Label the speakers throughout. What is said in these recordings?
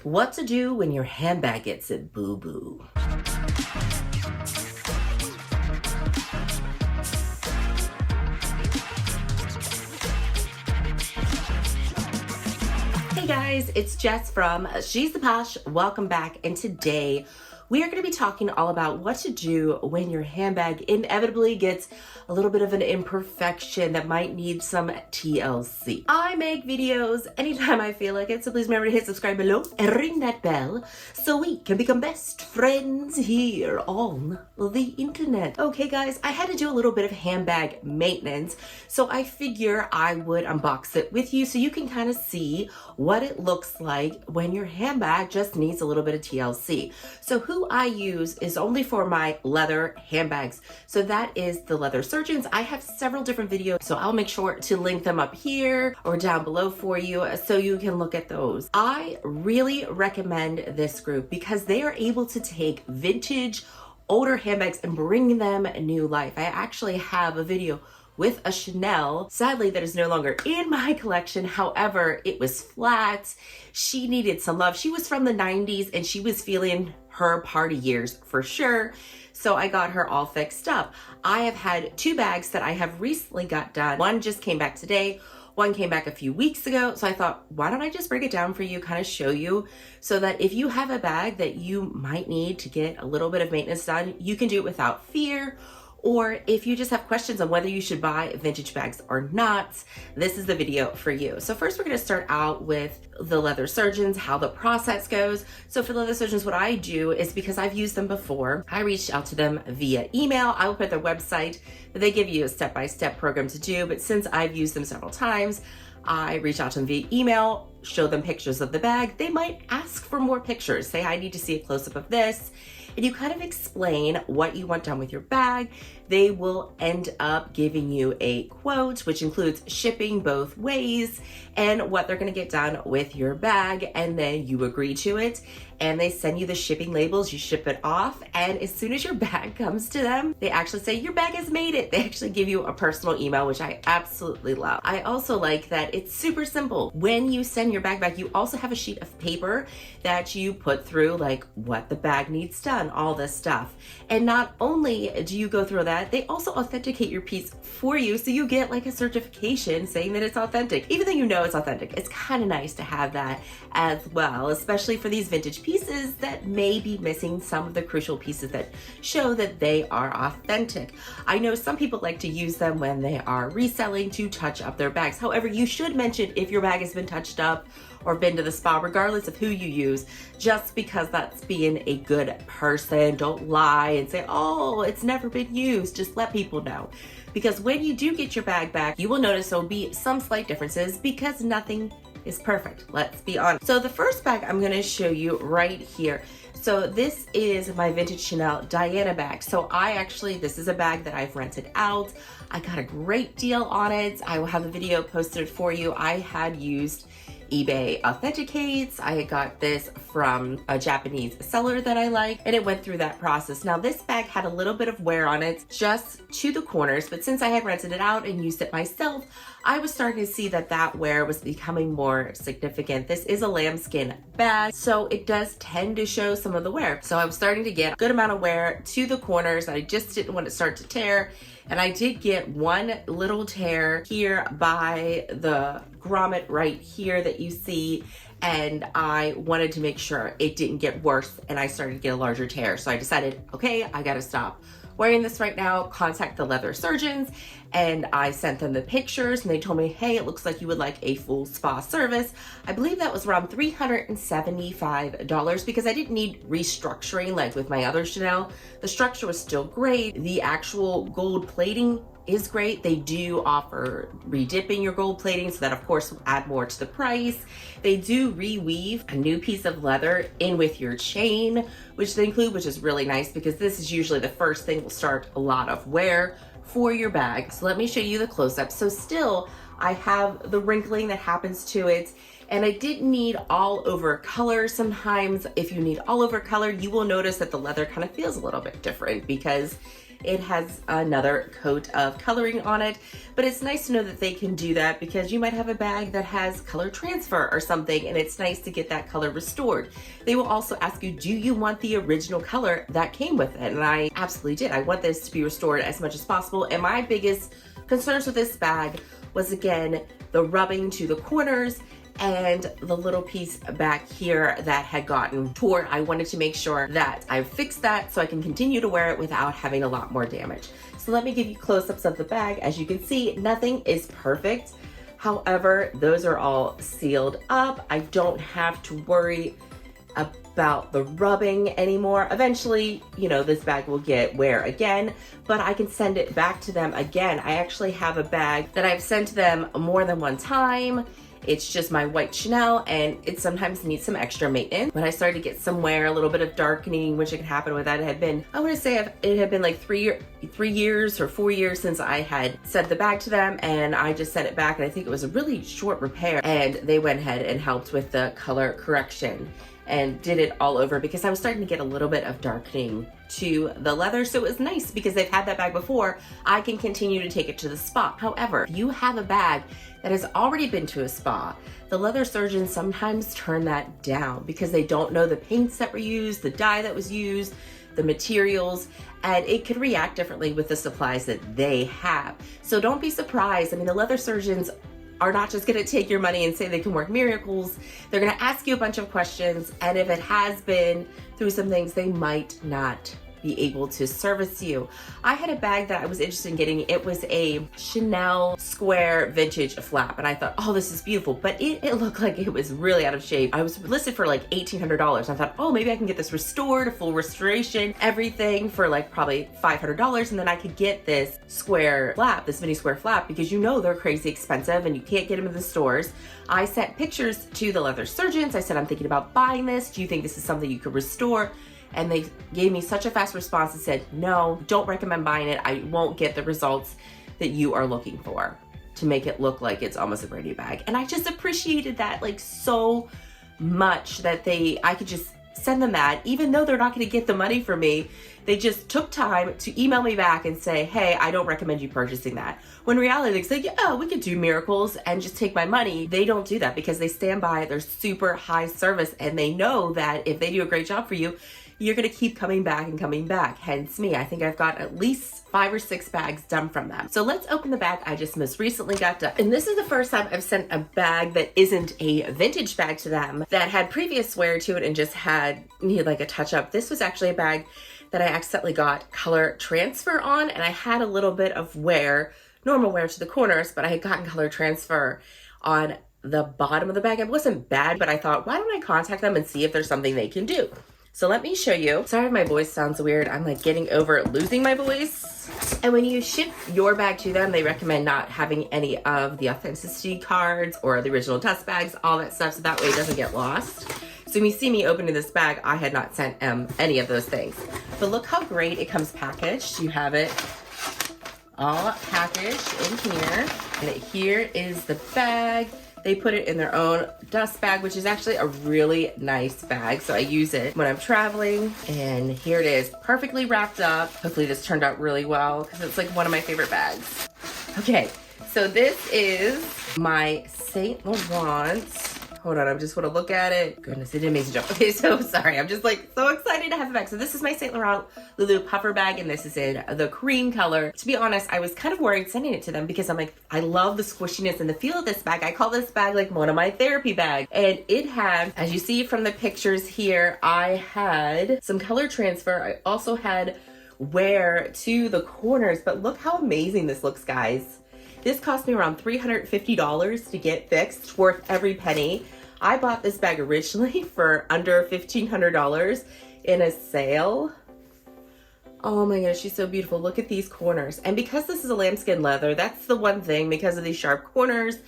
Speaker 1: What to do when your handbag gets it boo-boo. Hey guys, it's Jess from She's the Posh. Welcome back, and today we are going to be talking all about what to do when your handbag inevitably gets a little bit of an imperfection that might need some TLC. I make videos anytime I feel like it, so please remember to hit subscribe below and ring that bell so we can become best friends here on the internet. Okay guys, I had to do a little bit of handbag maintenance, so I figure I would unbox it with you so you can kind of see what it looks like when your handbag just needs a little bit of TLC. So who I use is only for my leather handbags. So that is the Leather Surgeons. I have several different videos, so I'll make sure to link them up here or down below for you so you can look at those. I really recommend this group because they are able to take vintage, older handbags and bring them new life. I actually have a video with a Chanel, sadly, that is no longer in my collection. However, it was flat. She needed some love. She was from the 90s and she was feeling her party years for sure. So I got her all fixed up. I have had two bags that I have recently got done. One just came back today. One came back a few weeks ago. So I thought, why don't I just break it down for you, kind of show you so that if you have a bag that you might need to get a little bit of maintenance done, you can do it without fear. Or if you just have questions on whether you should buy vintage bags or not, this is the video for you. So first we're gonna start out with the Leather Surgeons, how the process goes. So for Leather Surgeons, what I do is, because I've used them before, I reached out to them via email. I will put their website, but they give you a step-by-step program to do. But since I've used them several times, I reach out to them via email, show them pictures of the bag. They might ask for more pictures, say, I need to see a close-up of this. And you kind of explain what you want done with your bag. They will end up giving you a quote, which includes shipping both ways and what they're gonna get done with your bag. And then you agree to it and they send you the shipping labels, you ship it off. And as soon as your bag comes to them, they actually say, your bag has made it. They actually give you a personal email, which I absolutely love. I also like that it's super simple. When you send your bag back, you also have a sheet of paper that you put through like what the bag needs done, all this stuff. And not only do you go through that, they also authenticate your piece for you, so you get like a certification saying that it's authentic. Even though you know it's authentic, it's kind of nice to have that as well, especially for these vintage pieces that may be missing some of the crucial pieces that show that they are authentic. I know some people like to use them when they are reselling to touch up their bags. However, you should mention if your bag has been touched up or been to the spa, regardless of who you use, just because that's being a good person. Don't lie and say, oh, it's never been used. Just let people know. Because when you do get your bag back, you will notice there will be some slight differences because nothing is perfect. Let's be honest. So the first bag I'm gonna show you right here. So this is my vintage Chanel Diana bag. So this is a bag that I've rented out. I got a great deal on it. I will have a video posted for you. I had used eBay Authenticates. I got this from a Japanese seller that I like, and it went through that process. Now this bag had a little bit of wear on it, just to the corners, but since I had rented it out and used it myself, I was starting to see that that wear was becoming more significant. This is a lambskin bag, so it does tend to show some of the wear. So I was starting to get a good amount of wear to the corners. I just didn't want it to start to tear. And I did get one little tear here by the grommet right here that you see. And I wanted to make sure it didn't get worse and I started to get a larger tear. So I decided, okay, I gotta stop wearing this right now, contact the Leather Surgeons. And I sent them the pictures and they told me, hey, it looks like you would like a full spa service. I believe that was around $375 because I didn't need restructuring like with my other Chanel. The structure was still great. The actual gold plating is great. They do offer redipping your gold plating, so that of course will add more to the price. They do reweave a new piece of leather in with your chain, which they include, which is really nice because this is usually the first thing will start a lot of wear for your bag. So let me show you the close-up. So still, I have the wrinkling that happens to it. And I didn't need all over color. Sometimes if you need all over color, you will notice that the leather kind of feels a little bit different because it has another coat of coloring on it. But it's nice to know that they can do that because you might have a bag that has color transfer or something, and it's nice to get that color restored. They will also ask you, do you want the original color that came with it? And I absolutely did. I want this to be restored as much as possible. And my biggest concerns with this bag was, again, the rubbing to the corners and the little piece back here that had gotten torn. I wanted to make sure that I fixed that so I can continue to wear it without having a lot more damage. So let me give you close-ups of the bag. As you can see, nothing is perfect. However, those are all sealed up. I don't have to worry about the rubbing anymore. Eventually, you know, this bag will get wear again, but I can send it back to them again. I actually have a bag that I've sent to them more than one time. It's just my white Chanel, and it sometimes needs some extra maintenance. When I started to get some wear, a little bit of darkening, which could happen with that, it had been, I want to say it had been like 3 years or 4 years since I had sent the bag to them, and I just sent it back, and I think it was a really short repair, and they went ahead and helped with the color correction and did it all over because I was starting to get a little bit of darkening to the leather. So it was nice because they've had that bag before. I can continue to take it to the spa. However, if you have a bag that has already been to a spa, the leather surgeons sometimes turn that down because they don't know the paints that were used, the dye that was used, the materials, and it could react differently with the supplies that they have. So don't be surprised. I mean, the leather surgeons are not just going to take your money and say they can work miracles. They're going to ask you a bunch of questions, and if it has been through some things, they might not be able to service you. I had a bag that I was interested in getting. It was a Chanel square vintage flap, and I thought, oh, this is beautiful, but it looked like it was really out of shape. I was listed for like $1,800. I thought, oh, maybe I can get this restored, a full restoration, everything for like probably $500, and then I could get this square flap, this mini square flap, because you know they're crazy expensive and you can't get them in the stores. I sent pictures to the leather surgeons. I said, I'm thinking about buying this. Do you think this is something you could restore? And they gave me such a fast response and said, no, don't recommend buying it. I won't get the results that you are looking for to make it look like it's almost a brand new bag. And I just appreciated that like so much that I could just send them that, even though they're not going to get the money from me. They just took time to email me back and say, hey, I don't recommend you purchasing that. When in reality, they say, yeah, we could do miracles and just take my money. They don't do that because they stand by their super high service, and they know that if they do a great job for you, you're going to keep coming back and coming back. Hence me. I think I've got at least 5 or 6 bags done from them. So let's open the bag I just most recently got done. And this is the first time I've sent a bag that isn't a vintage bag to them that had previous wear to it and just needed like a touch up. This was actually a bag that I accidentally got color transfer on, and I had a little bit of wear, normal wear to the corners, but I had gotten color transfer on the bottom of the bag. It wasn't bad, but I thought, why don't I contact them and see if there's something they can do? So let me show you. Sorry if my voice sounds weird. I'm like getting over losing my voice. And when you ship your bag to them, they recommend not having any of the authenticity cards or the original dust bags, all that stuff, so that way it doesn't get lost. So when you see me opening this bag, I had not sent any of those things. But look how great it comes packaged. You have it all packaged in here. And here is the bag. They put it in their own dust bag, which is actually a really nice bag. So I use it when I'm traveling. And here it is, perfectly wrapped up. Hopefully this turned out really well because it's like one of my favorite bags. Okay, so this is my Saint Laurent. Hold on, I just want to look at it. Goodness, it did an amazing job. Okay, so sorry, I'm just like so excited to have it back. So this is my Saint Laurent Lulu puffer bag, and this is in the cream color. To be honest, I was kind of worried sending it to them because I'm like, I love the squishiness and the feel of this bag. I call this bag like one of my therapy bags. And it had, as you see from the pictures here, I had some color transfer. I also had wear to the corners, but look how amazing this looks, guys. This cost me around $350 to get fixed, worth every penny. I bought this bag originally for under $1,500 in a sale. Oh my gosh, she's so beautiful. Look at these corners. And because this is a lambskin leather, that's the one thing, because of these sharp corners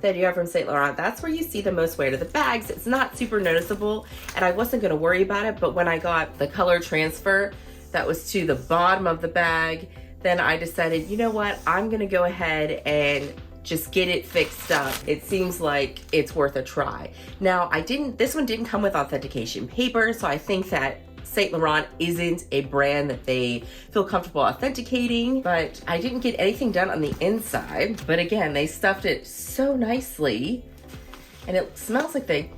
Speaker 1: that you have from Saint Laurent, that's where you see the most wear to the bags. It's not super noticeable, and I wasn't gonna worry about it, but when I got the color transfer that was to the bottom of the bag, then I decided, you know what, I'm gonna go ahead and just get it fixed up. It seems like it's worth a try. Now, this one didn't come with authentication paper, so I think that Saint Laurent isn't a brand that they feel comfortable authenticating, but I didn't get anything done on the inside. But again, they stuffed it so nicely, and it smells like they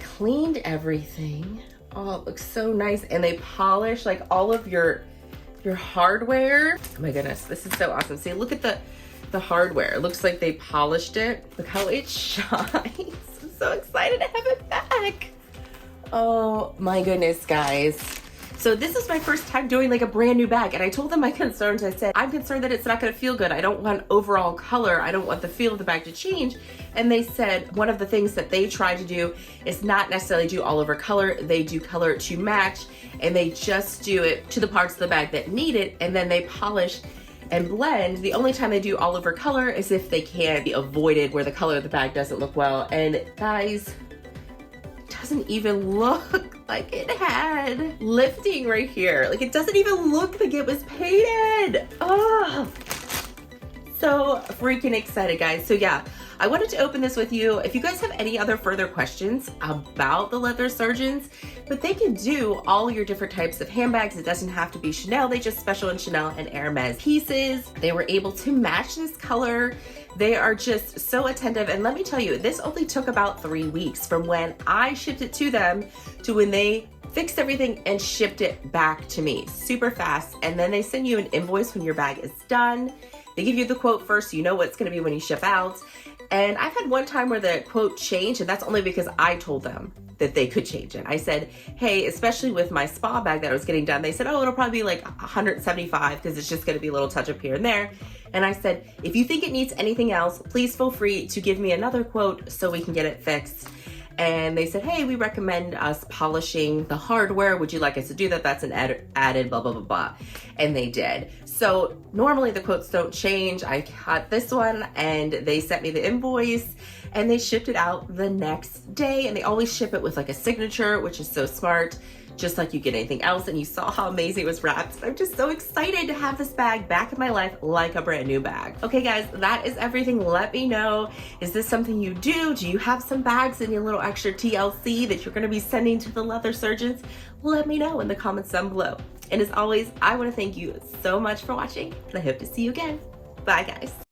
Speaker 1: cleaned everything. Oh, it looks so nice. And they polish like all of your hardware. Oh my goodness, this is so awesome. See, look at the hardware. It looks like they polished it. Look how it shines. I'm so excited to have it back. Oh my goodness, guys. So this is my first time doing like a brand new bag, and I told them my concerns. I said, I'm concerned that it's not gonna feel good. I don't want overall color. I don't want the feel of the bag to change. And they said one of the things that they try to do is not necessarily do all over color. They do color to match, and they just do it to the parts of the bag that need it, and then they polish and blend. The only time they do all over color is if they can be avoided where the color of the bag doesn't look well. And guys, doesn't even look like it had lifting right here. Like, it doesn't even look like it was painted. Oh, so freaking excited, guys. So yeah, I wanted to open this with you. If you guys have any other further questions about the leather surgeons, but they can do all your different types of handbags. It doesn't have to be Chanel. They just special in Chanel and Hermes pieces. They were able to match this color. They are just so attentive. And let me tell you, this only took about 3 weeks from when I shipped it to them to when they fixed everything and shipped it back to me. Super fast. And then they send you an invoice when your bag is done. They give you the quote first, so you know what it's gonna be when you ship out. And I've had one time where the quote changed, and that's only because I told them that they could change it. I said, hey, especially with my spa bag that I was getting done, they said, oh, it'll probably be like 175 because it's just gonna be a little touch up here and there. And I said, if you think it needs anything else, please feel free to give me another quote so we can get it fixed. And they said, hey, we recommend us polishing the hardware. Would you like us to do that? That's an added blah, blah, blah, blah. And they did. So normally the quotes don't change. I got this one and they sent me the invoice and they shipped it out the next day. And they always ship it with like a signature, which is so smart, just like you get anything else. And you saw how amazing it was wrapped. I'm just so excited to have this bag back in my life like a brand new bag. Okay guys, that is everything. Let me know, is this something you do? Do you have some bags in your little extra TLC that you're gonna be sending to the leather surgeons? Let me know in the comments down below. And as always, I wanna thank you so much for watching, and I hope to see you again. Bye guys.